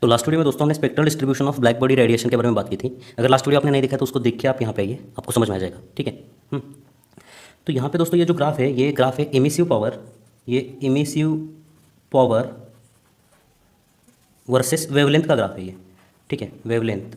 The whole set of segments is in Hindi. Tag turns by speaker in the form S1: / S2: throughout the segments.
S1: तो लास्ट वीडियो में दोस्तों हमने spectral distribution of black body radiation के बारे में बात की थी। अगर लास्ट वीडियो आपने नहीं देखा तो उसको देख के आप यहाँ पे आइए, आपको समझ में आ जाएगा। ठीक है। तो यहाँ पे दोस्तों ये जो ग्राफ है, ये ग्राफ है इमिसिव पावर, ये इमिसिव पावर वर्सेस वेवलेंथ का ग्राफ है ये। ठीक है, वेवलेंथ।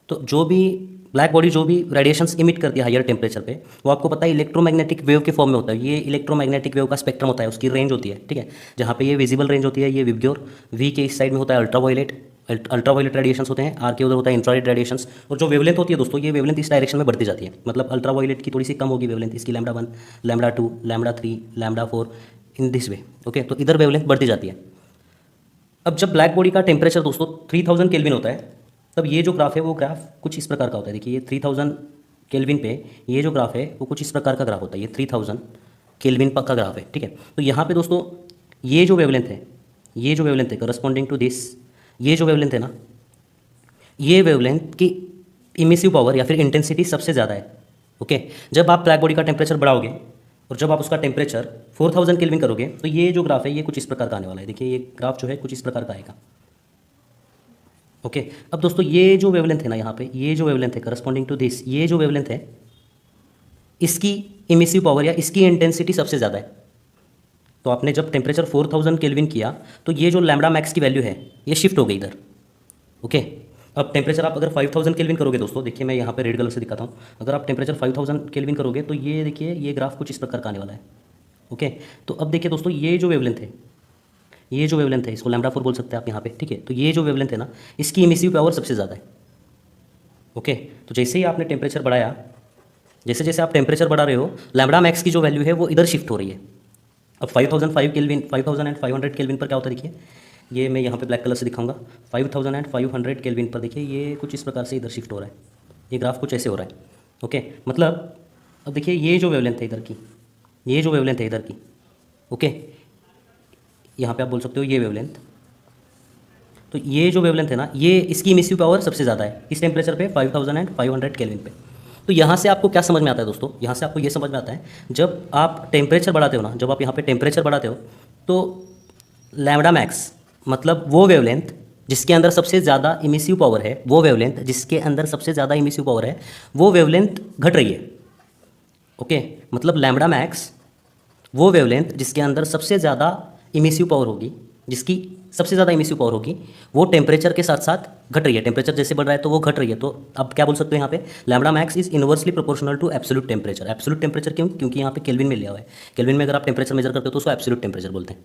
S1: तो जो भी ब्लैक बॉडी जो भी रेडिएशंस इमिट करती है हायर टेम्परेचर पे, वो आपको पता है इलेक्ट्रोमैग्नेटिक वेव के फॉर्म में होता है। ये इलेक्ट्रोमैग्नेटिक वेव का स्पेक्ट्रम होता है, उसकी रेंज होती है। ठीक है, जहाँ पे ये विजिबल रेंज होती है, ये विब्ग्योर, वी के इस साइड में होता है अल्ट्रावायलेट रेडिएशंस होते हैं, आर के उधर होता है इंफ्रारेड रेडिएशंस। और जो वेवलेंथ होती है दोस्तों, ये वेवलेंथ इस डायरेक्शन में बढ़ती जाती है। मतलब अल्ट्रावायलेट की थोड़ी सी कम होगी वेवलेंथ, इसकी λ1, λ2, λ3, λ4 इन दिस वे। ओके, तो इधर वेवलेंथ बढ़ती जाती है। अब जब ब्लैक बॉडी का टेम्परेचर दोस्तों 3000 केल्विन होता है, तब ये जो ग्राफ है वो ग्राफ कुछ इस प्रकार का होता है। देखिए, ये 3000 केल्विन पे ये जो ग्राफ है वो कुछ इस प्रकार का ग्राफ होता है। ये 3000 केल्विन का ग्राफ है। ठीक है, तो यहाँ पे दोस्तों ये जो वेवलेंथ है, ये जो वेवलेंथ है करस्पॉन्डिंग टू दिस, ये जो वेवलेंथ है ना, ये वेवलेंथ की इमिसिव पावर या फिर इंटेंसिटी सबसे ज़्यादा है। ओके, जब आप ब्लैक बॉडी का टेम्परेचर बढ़ाओगे और जब आप उसका टेम्परेचर 4000 केल्विन करोगे, तो ये जो ग्राफ है ये कुछ इस प्रकार का आने वाला है। देखिए, ये ग्राफ जो है कुछ इस प्रकार का आएगा। ओके, अब दोस्तों ये जो वेवलेंथ है ना, यहाँ पे ये जो वेवलेंथ है करस्पॉन्डिंग टू दिस, ये जो वेवलेंथ है, इसकी इमिसिव पावर या इसकी इंटेंसिटी सबसे ज़्यादा है। तो आपने जब टेम्परेचर 4000 केल्विन किया तो ये जो लैम्बडा मैक्स की वैल्यू है ये शिफ्ट हो गई इधर। ओके, अब टेम्परेचर आप अगर 5000 केल्विन करोगे दोस्तों, देखिए मैं यहाँ पे रेड कलर से दिखाता हूँ। अगर आप टेम्परेचर 5000 केल्विन करोगे तो ये देखिए, ये ग्राफ कुछ इस प्रकार का आने वाला है। ओके, तो अब देखिए दोस्तों, ये जो वेवलेंथ है, ये जो वेवलेंथ है, इसको λ4 बोल सकते हैं आप यहाँ पे। ठीक है, तो ये जो वेवलेंथ है ना, इसकी इमिसिव पावर सबसे ज़्यादा है। ओके, तो जैसे ही आपने टेम्परेचर बढ़ाया, जैसे जैसे आप टेम्परेचर बढ़ा रहे हो, लैम्बडा मैक्स की जो वैल्यू है वो इधर शिफ्ट हो रही है। अब 5005 केल्विन, 5500 केल्विन पर क्या होता है, देखिए ये मैं यहाँ पे ब्लैक कलर से दिखाऊंगा। 5500 केल्विन पर देखिए ये कुछ इस प्रकार से इधर शिफ्ट हो रहा है। ये ग्राफ कुछ ऐसे हो रहा है। ओके, मतलब अब देखिए ये जो वेवलेंथ है इधर की, ये जो वेवलेंथ है इधर की, ओके, यहाँ पे आप बोल सकते हो ये वेवलेंथ। तो ये जो वेवलेंथ है ना, ये इसकी इमिसिव पावर सबसे ज़्यादा है इस टेम्परेचर पे 5500 केल्विन पे। तो यहाँ से आपको क्या समझ में आता है दोस्तों, यहाँ से आपको ये समझ में आता है, जब आप टेम्परेचर बढ़ाते हो ना, जब आप यहाँ पे टेम्परेचर बढ़ाते हो तो लैम्बडा मैक्स मतलब वो वेवलेंथ जिसके अंदर सबसे ज़्यादा इमिसिव पावर है, वो वेवलेंथ जिसके अंदर सबसे ज़्यादा इमिसिव पावर है, वो वेवलेंथ घट रही है। ओके, मतलब लैम्बडा मैक्स वो वेवलेंथ जिसके अंदर सबसे ज़्यादा इमिसिव पावर होगी, जिसकी सबसे ज़्यादा इमिसिव पावर होगी, वो टेम्परेचर के साथ साथ घट रही है। टेम्परेचर जैसे बढ़ रहा है तो वो घट रही है। तो अब क्या बोल सकते हो यहाँ पे, lambda max is inversely proportional to absolute temperature. Absolute temperature क्यों? क्योंकि यहाँ पे केल्विन में लिया हुआ है। केल्विन में अगर आप टेम्परेचर मेजर करते हो तो उसको एब्सोल्यूट टेम्परेचर बोलते हैं।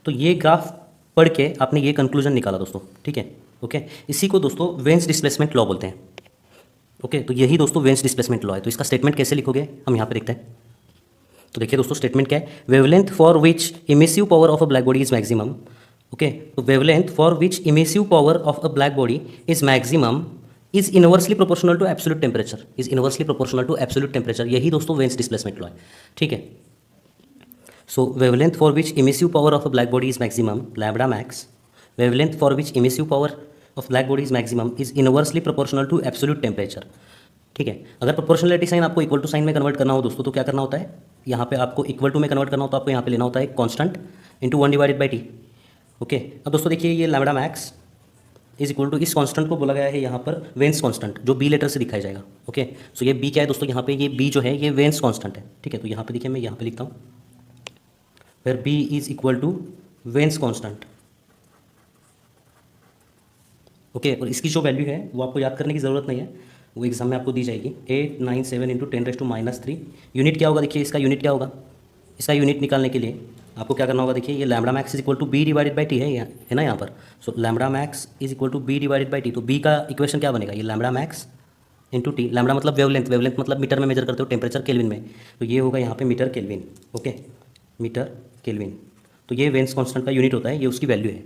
S1: तो ये ग्राफ पढ़ के आपने ये कंक्लूजन निकाला दोस्तों। ठीक है, ओके, इसी को दोस्तों वेन्स डिस्प्लेसमेंट लॉ बोलते हैं। ओके, तो यही दोस्तों वेन्स डिस्प्लेसमेंट लॉ है। तो इसका स्टेटमेंट कैसे लिखोगे हम यहाँ पे देखते हैं। तो देखिए दोस्तों, स्टेटमेंट क्या है, wavelength for which emissive power of a black body is maximum. Okay, तो wavelength for which emissive power of a black body is maximum is inversely proportional to absolute temperature, is inversely proportional to absolute temperature. यही दोस्तों वेन्स डिस्प्लेसमेंट लॉ है। ठीक है, so wavelength for which emissive power of a black body is maximum, lambda max, wavelength for which emissive power of black body is maximum is inversely proportional to absolute temperature. ठीक है, अगर प्रोपोर्शनलिटी साइन आपको इक्वल टू साइन में कन्वर्ट करना हो दोस्तों, तो क्या करना होता है, यहाँ पे आपको इक्वल टू में कन्वर्ट करना हो तो आपको यहाँ पे लेना होता है कांस्टेंट इंटू 1/t। ओके, अब दोस्तों देखिए, ये lambda max is equal to, इस कांस्टेंट को बोला गया है यहाँ पर वेन्स कांस्टेंट, जो बी लेटर से दिखाया जाएगा। ओके, सो ये बी क्या है दोस्तों, यहाँ पे ये बी जो है ये वेन्स कांस्टेंट है। ठीक है, तो यहाँ पे देखिए मैं यहाँ पे लिखता हूँ, फिर B is equal to Wien's constant. Okay, और इसकी जो वैल्यू है वो आपको याद करने की ज़रूरत नहीं है, वो एग्जाम में आपको दी जाएगी। 897 इंटू 10⁻³ यूनिट क्या होगा, देखिए इसका यूनिट क्या होगा। इसका यूनिट निकालने के लिए आपको क्या करना होगा, देखिए ये lambda max is equal to b/t है ना यहाँ पर। So lambda max is equal to b/t। तो b का इक्वेशन क्या बनेगा, ये lambda max into t. Lambda मतलब वेवलेंथ, वेवलेंथ मतलब मीटर में मेजर करते हो, टेम्परेचर केल्विन में, तो ये होगा यहाँ पे metre kelvin. Okay, metre kelvin, तो ये वेन्स कॉन्स्टेंट का यूनिट होता है, ये उसकी वैल्यू है।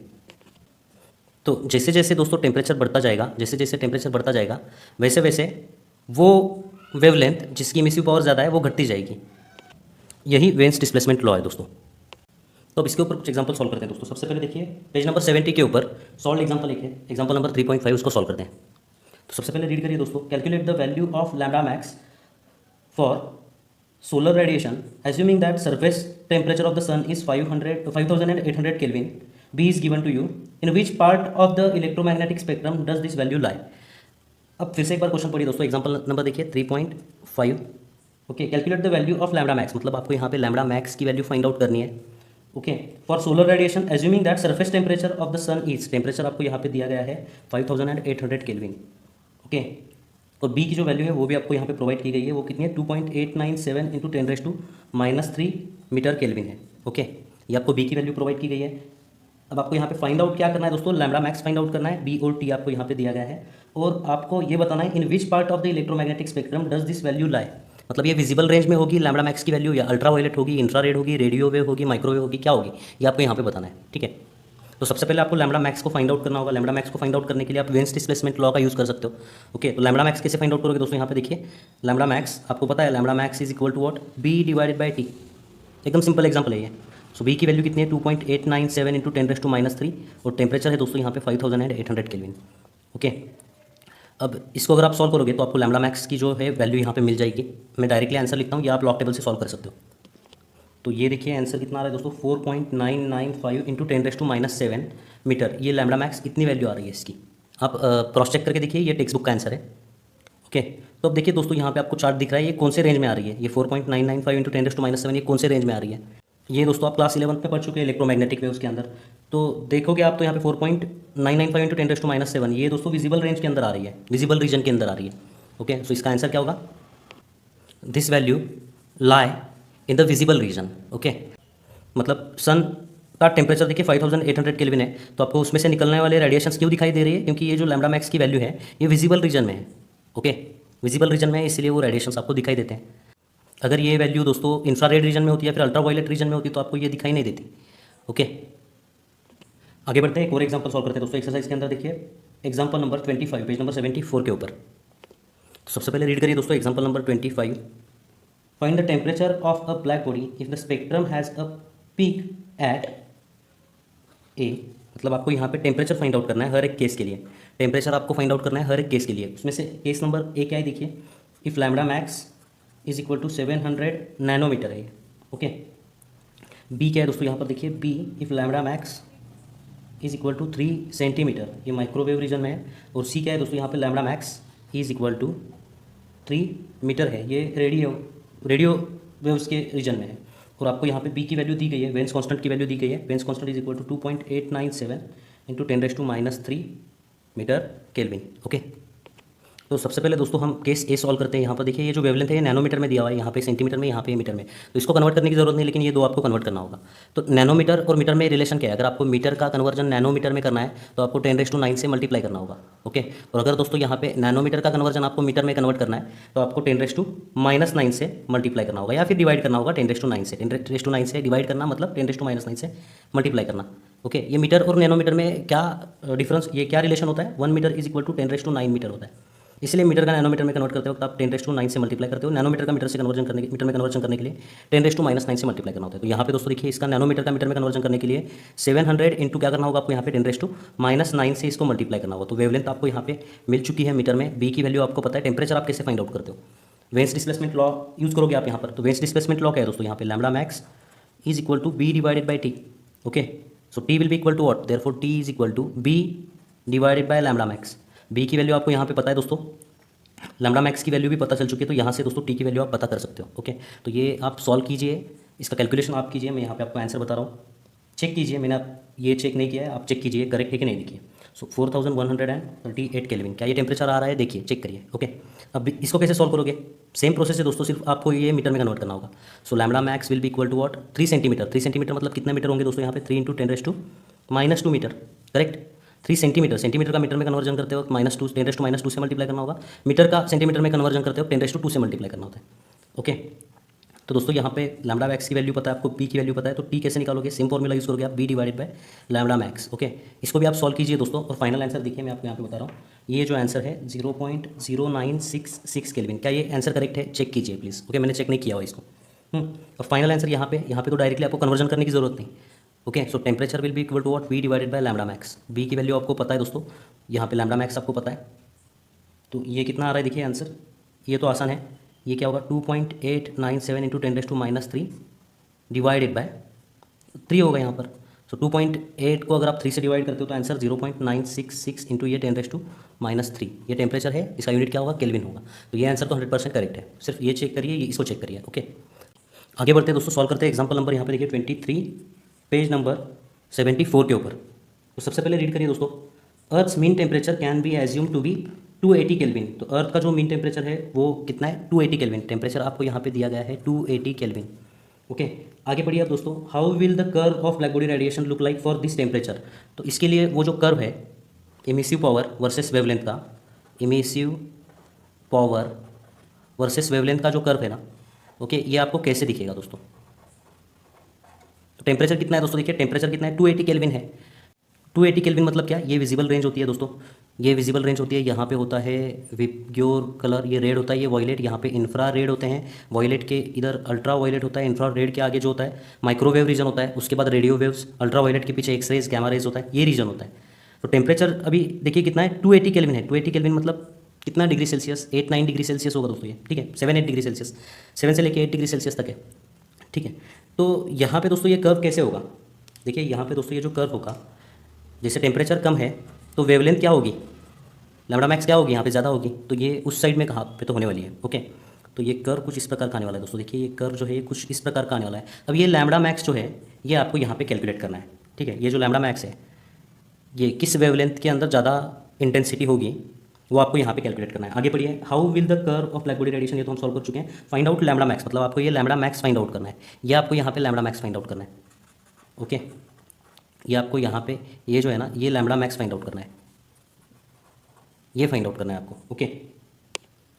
S1: तो जैसे जैसे दोस्तों टेम्परेचर बढ़ता जाएगा, जैसे जैसे टेम्परेचर बढ़ता जाएगा, वैसे वैसे वो वेवलेंथ जिसकी इमिसिव पावर ज़्यादा है वो घटती जाएगी। यही वेन्स डिस्प्लेसमेंट लॉ है दोस्तों। तो अब इसके ऊपर कुछ एग्जांपल सॉल्व करते हैं दोस्तों। सबसे पहले देखिए पेज नंबर 70 के ऊपर सॉल्व एग्जांपल लिखे, एग्जांपल नंबर 3.5 उसको सॉल्व करते हैं। तो सबसे पहले रीड करिए दोस्तों, calculate the value of lambda max for solar radiation assuming that surface temperature of the sun is 5800 Kelvin b is given to you, in which part of the electromagnetic spectrum does this value lie. अब फिर से एक बार क्वेश्चन पढ़िए दोस्तों, एग्जांपल नंबर देखिए 3.5। Okay, calculate the value of lambda max, मतलब आपको यहाँ पे लैम्डा मैक्स की वैल्यू फाइंड आउट करनी है। Okay, for solar radiation assuming that surface temperature of the sun is, temperature आपको यहाँ पे दिया गया है 5800 केल्विन। ओके, और बी की जो वैल्यू है वो भी आपको यहाँ पे प्रोवाइड की गई है, वो कितनी है 2.897 इंटू 10⁻³ मीटर केल्विन है। ओके, ये आपको बी की वैल्यू प्रोवाइड की गई है। अब आपको यहाँ पे फाइंड आउट क्या करना है दोस्तों, लैम्डा मैक्स फाइंड आउट करना है, बी और टी आपको यहाँ पे दिया गया है, और आपको ये बताना है in which part of the electromagnetic spectrum does this value lie, मतलब ये विजिबल रेंज में होगी लैम्डा मैक्स की वैल्यू, या अल्ट्रा वायलेट होगी, इंफ्रारेड होगी, रेडियो वेव होगी, माइक्रोवेव होगी, क्या होगी, ये आपको यहाँ पे बताना है। ठीक है, तो सबसे पहले आपको लैम्डा मैक्स को फाइंड आउट करना होगा। लैम्डा मैक्स को फाइंड आउट करने के लिए आप वेन्स डिस्प्लेसमेंट लॉ का यूज़ कर सकते हो। ओके, तो लैम्डा मैक्स कैसे फाइंड आउट करोगे दोस्तों, यहाँ पे देखिए लैम्डा मैक्स आपको पता है, lambda max is equal to what, B divided by T. एकदम सिंपल एग्जाम्पल है ये। सो बी की वैल्यू कितनी है 2.897 इंटू 10⁻³ और टेम्परेचर है दोस्तों यहाँ पे 5800 केल्विन। ओके, अब इसको अगर आप सॉल्व करोगे तो आपको लैम्डा मैक्स की जो है वैल्यू यहाँ पे मिल जाएगी। मैं डायरेक्टली आंसर लिखता हूँ या आप लॉग टेबल से सॉल्व कर सकते हो। तो ये देखिए आंसर कितना आ रहा है दोस्तों, 4.995 इंटू 10⁻⁷ मीटर, ये लैम्डा मैक्स इतनी वैल्यू आ रही है इसकी। आप क्रॉस चेक करके देखिए, ये टेक्स्ट बुक का आंसर है। ओके, तो अब देखिए दोस्तों यहाँ पे आपको चार्ट दिख रहा है, ये कौन से रेंज में आ रही है, ये 4.995 इंटू 10⁻⁷ ये कौन से रेंज में आ रही है। ये दोस्तों आप क्लास 11 में पढ़ चुके हैं इलेक्ट्रोमैग्नेटिक वेव्स के अंदर, तो देखोगे आप तो यहाँ पे 4.995 इंटू 10⁻⁷ ये दोस्तों विजिबल रेंज के अंदर आ रही है, विजिबल रीजन के अंदर आ रही है। ओके, सो इसका आंसर क्या होगा, this value lie in the visible region. Okay, मतलब सन का टेम्परेचर देखिए 5800 केल्विन है, तो आपको उसमें से निकलने वाले रेडिएशंस क्यों दिखाई दे रही है, क्योंकि ये जो लैम्डा मैक्स की वैल्यू है ये विजिबल रीजन में है। ओके, विजिबल रीजन में है इसलिए वो रेडिएशंस आपको दिखाई देते हैं। अगर ये वैल्यू दोस्तों इंफ्रारेड रीजन में होती है, फिर अल्ट्रा वायलेट रीजन में होती तो आपको ये दिखाई नहीं देती। ओके, आगे बढ़ते हैं, एक और एग्जांपल सॉल्व करते हैं दोस्तों एक्सरसाइज के अंदर। देखिए एग्जांपल नंबर 25 पेज नंबर 74 के ऊपर। तो सबसे पहले रीड करिए दोस्तों example number 25। Find the temperature of a black body if the spectrum has a peak at a, मतलब आपको यहाँ पे टेम्परेचर फाइंड आउट करना है हर एक केस के लिए। टेम्परेचर आपको फाइंड आउट करना है हर एक केस के लिए। उसमें से केस नंबर ए क्या है देखिए, if lambda max is equal to 700 nanometre है। ओके, बी क्या है दोस्तों यहाँ पर देखिए, B if lambda max is equal to 3 centimetre, ये माइक्रोवेव रीजन में है। और सी क्या है दोस्तों यहाँ पे, lambda max is equal to 3 metre है, ये रेडियो वेव्स के रीजन में है। और आपको यहाँ पे बी की वैल्यू दी गई है, वेन्स कांस्टेंट की वैल्यू दी गई है, Wien's constant is equal to 2.897 into 10⁻³ metre kelvin. Okay, तो सबसे पहले दोस्तों हम केस ए सॉल्व करते हैं। यहाँ पर देखिए ये जो वेवलेंथ है ये नैनोमीटर में दिया हुआ है, यहाँ पे सेंटीमीटर में, यहाँ पे मीटर में, तो इसको कन्वर्ट करने की जरूरत नहीं, लेकिन ये दो आपको कन्वर्ट करना होगा। तो नैनोमीटर और मीटर में रिलेशन क्या है, अगर आपको मीटर का कन्वर्जन नैनोमीटर में करना है तो आपको 10⁻⁹ से मल्टीप्लाई करना होगा। ओके, और अगर दोस्तों यहाँ पे नैनोमीटर का कन्वर्जन आपको मीटर में कन्वर्ट करना है तो आपको 10⁻⁹ से मल्टीप्लाई करना होगा, या फिर डिवाइड करना होगा 10⁻⁹ से। 10⁻⁹ से डिवाइड करना मतलब 10⁻⁹ से मल्टीप्लाई करना। ओके, ये मीटर और नैनोमीटर में क्या डिफरेंस, ये क्या रिलेशन होता है, 1 metre is equal to 10⁻⁹ metre होता है। इसलिए मीटर का नैनोमीटर में कन्वर्ट करते हो तो आप 10⁻⁹ से मल्टीप्लाई करते हो, नैनोमीटर का मीटर में कन्वर्जन करने के लिए 10⁻⁻⁹ से मल्टीप्लाई करना होता है। तो यहाँ पे दोस्तों देखिए इसका नैनोमीटर का मीटर में कन्वर्जन करने के लिए 700 इंटू क्या करना होगा आपको यहाँ पे 10⁻⁹ से इसको मल्टीप्लाई करना होगा। तो वेवलेंथ आपको यहाँ पे मिल चुकी है मीटर में, बी की वैल्यू आपको पता है। टेम्परेचर आप कैसे फाइंड आउट करते हो, वेन्स डिस्प्लेसमेंट लॉ यूज करोगे आप यहाँ पर। तो वेन्स डिस्प्लेसमेंट लॉ क्या है दोस्तों, यहाँ पे lambda max is equal to B divided by T. Okay, so T will be equal to what, therefore T is equal to B divided by lambda max. B की वैल्यू आपको यहाँ पे पता है दोस्तों, लैम्डा मैक्स की वैल्यू भी पता चल चुकी है, तो यहाँ से दोस्तों टी की वैल्यू आप पता कर सकते हो। ओके, तो ये आप सॉल्व कीजिए, इसका कैलकुलेशन आप कीजिए, मैं यहाँ पे आपको आंसर बता रहा हूँ, चेक कीजिए। मैंने ये चेक नहीं किया है, आप चेक कीजिए करेक्ट है कि नहीं। देखिए सो 4138 केल्विन, क्या ये टेम्परेचर आ रहा है, देखिए चेक करिए। ओके, अब इसको कैसे सॉल्व करोगे, सेम प्रोसेस है दोस्तों, सिर्फ आपको ये मीटर में कन्वर्ट करना होगा। So lambda max will be equal to what, 3 centimetre. 3 centimetre मतलब कितने मीटर होंगे दोस्तों यहाँ पे, 3 into 10⁻⁻² metre, correct. 3 centimetre, centimetre का मीटर में कन्वर्जन करते हो -2 10⁻² से मल्टीप्लाई करना होगा, मीटर का सेंटीमीटर में कन्वर्जन करते हो 10⁻² से मल्टीप्लाई करना होता है। ओके, तो दोस्तों यहाँ पे लैम्डा मैक्स की वैल्यू पता है आपको, पी की वैल्यू पता है, तो टी कैसे निकालोगे, सेम फॉर्मूला यूज करोगे आप, B divided by lambda max. Okay, इसको भी आप सॉल्व कीजिए दोस्तों, और फाइनल आंसर देखिए मैं आपको यहाँ पे बता रहा हूँ, ये जो आंसर है 0.0966 केल्विन, क्या ये आंसर करेक्ट है, चेक कीजिए प्लीज़। ओके, मैंने चेक नहीं किया हुआ इसको। और फाइनल आंसर यहाँ पे तो डायरेक्टली आपको कन्वर्जन करने की जरूरत नहीं। Okay, so temperature will be equal to what, B divided by lambda max. B की वैल्यू आपको पता है दोस्तों, यहाँ पे लैम्डा मैक्स आपको पता है, तो ये कितना आ रहा है देखिए आंसर, ये तो आसान है, ये क्या होगा 2.897 इंटू 10⁻³ डिवाइडेड बाय 3 होगा यहाँ पर। तो 2.8 को अगर आप 3 से डिवाइड करते हो तो आंसर 0.966 इंटू ये 10⁻³ ये टेम्परेचर है, इसका यूनिट क्या होगा, केल्विन होगा। तो ये आंसर तो 100% करेक्ट है, सिर्फ ये चेक करिए, ये इसको चेक करिए। ओके, आगे बढ़ते हैं दोस्तों, सॉल्व करते हैं एग्जाम्पल नंबर यहाँ पे देखिए 23 पेज नंबर 74 के ऊपर। तो सबसे पहले रीड करिए दोस्तों, earth's mean temperature can be assume to be 280 kelvin. तो अर्थ का जो मीन टेम्परेचर है वो कितना है, 280 केल्विन। टेम्परेचर आपको यहाँ पे दिया गया है 280 केल्विन। ओके, आगे बढ़िए आप दोस्तों, how will the curve of black body radiation look like for this temperature. तो इसके लिए वो जो कर्व है इमिसिव पावर वर्सेस वेवलेंथ का, इमिसिव पावर वर्सेस वेवलेंथ का जो कर्व है ना, ओके, ये आपको कैसे दिखेगा दोस्तों। तो टेम्परेचर कितना है दोस्तों, देखिए टेम्परेचर कितना है, 280 केल्विन है। 280 केल्विन मतलब क्या, ये विजिबल रेंज होती है दोस्तों, ये विजिबल रेंज होती है। यहाँ पे होता है विबग्योर कलर, ये रेड होता है, ये वॉयलेट, यहाँ पे इंफ्रा रेड होते हैं, वॉयलेट के इधर अल्ट्रा वॉयलेट होता है, इंफ्रा रेड के आगे जो होता है माइक्रोवेव रीजन होता है, उसके बाद रेडियो वेव्स, अल्ट्रा वॉयलेट के पीछे एक्स रेज, गैमा रेज होता है, ये रीजन होता है। तो टेम्परेचर अभी देखिए कितना है, 280 केल्विन है। 280 केल्विन मतलब कितना डिग्री सेल्सियस, 8-9 डिग्री सेल्सियस होगा दोस्तों ये, ठीक है, 7-8 डिग्री सेल्सियस, 7 से लेकर 8 डिग्री सेल्सियस तक है, ठीक है। तो यहाँ पे दोस्तों ये कर्व कैसे होगा, देखिए यहाँ पे दोस्तों ये जो कर्व होगा, जैसे टेम्परेचर कम है तो वेवलेंथ क्या होगी, लैम्बडा मैक्स क्या होगी, यहाँ पे ज़्यादा होगी, तो ये उस साइड में कहाँ पे तो होने वाली है। ओके, तो ये कर्व कुछ इस प्रकार का आने वाला है दोस्तों, देखिए ये कर्व जो है ये कुछ इस प्रकार का आने वाला है। अब ये लैम्बडा मैक्स जो है ये आपको यहाँ पे कैलकुलेट करना है, ठीक है। ये जो लैम्बडा मैक्स है ये किस वेवलेंथ के अंदर ज़्यादा इंटेंसिटी होगी वो आपको यहाँ पे कैलकुलेट करना है। आगे बढ़िए, how will the curve of black body radiation, ये तो हम सॉल्व कर चुके हैं। फाइंड आउट लैम्बडा मैक्स, मतलब आपको ये लैम्बडा मैक्स फाइंड आउट करना है, ये आपको यहाँ पे लैम्बडा मैक्स फाइंड आउट करना है। ओके, ये आपको यहाँ पे ये जो है ना ये लैम्बडा मैक्स फाइंड आउट करना है, ये फाइंड आउट करना है आपको। ओके,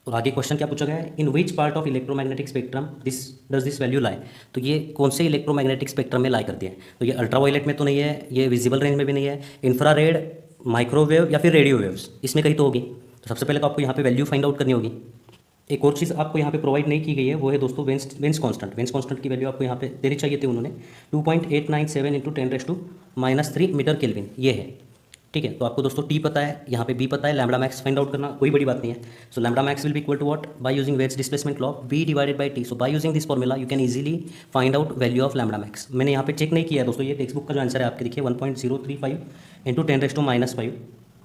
S1: और आगे क्वेश्चन क्या पूछा गया है, in which part of electromagnetic spectrum this value lie. तो ये कौन से इलेक्ट्रोमैग्नेटिक स्पेक्ट्रम में लाई करती है, तो ये अल्ट्रा वायलेट में तो नहीं है, ये विजिबल रेंज में भी नहीं है, इंफ्रारेड, माइक्रोवेव या फिर रेडियो वेव्स, इसमें कहीं तो होगी। तो सबसे पहले तो आपको यहाँ पे वैल्यू फाइंड आउट करनी होगी। एक और चीज़ आपको यहाँ पे प्रोवाइड नहीं की गई है, वो है दोस्तों वेंस कांस्टेंट। वेंस कांस्टेंट की वैल्यू आपको यहाँ पे देनी चाहिए थी उन्होंने, 2.897 इंटू 10⁻³ मीटर केल्विन ये है, ठीक है। तो आपको दोस्तों टी पता है, यहाँ पे बी पता है, लैम्बडा मैक्स फाइंड आउट करना कोई बड़ी बात नहीं है। So lambda max will be equal to what, by using Wien's displacement law b divided by t. So by using this formula you can easily find out value of lambda max. मैंने यहाँ पे चेक नहीं किया है दोस्तों, ये टेक्स्ट बुक का जो आंसर है आपके देखिए 1.035 इंटू 10⁻⁻5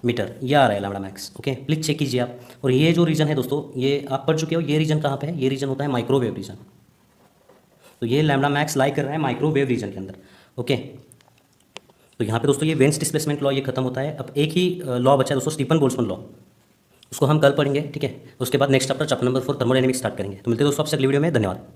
S1: मीटर ये आ रहा है lambda max. Okay, please check कीजिए आप। और ये जो रीजन है दोस्तों ये आप पढ़ चुके हो, ये रीजन कहाँ पे है, ये रीजन होता है माइक्रोवेव रीजन। तो ये लैम्बडा मैक्स लाई कर रहा है माइक्रोवेव रीजन के अंदर। ओके, तो यहाँ पे दोस्तों ये वेन्स डिस्प्लेसमेंट लॉ ये खत्म होता है। अब एक ही लॉ बचा है दोस्तों, स्टीफन बोल्ट्जमैन लॉ, उसको हम कल पढ़ेंगे, ठीक है। उसके बाद next chapter number 4 thermodynamics start करेंगे। तो मिलते हैं दोस्तों आपसे अगली वीडियो में, धन्यवाद।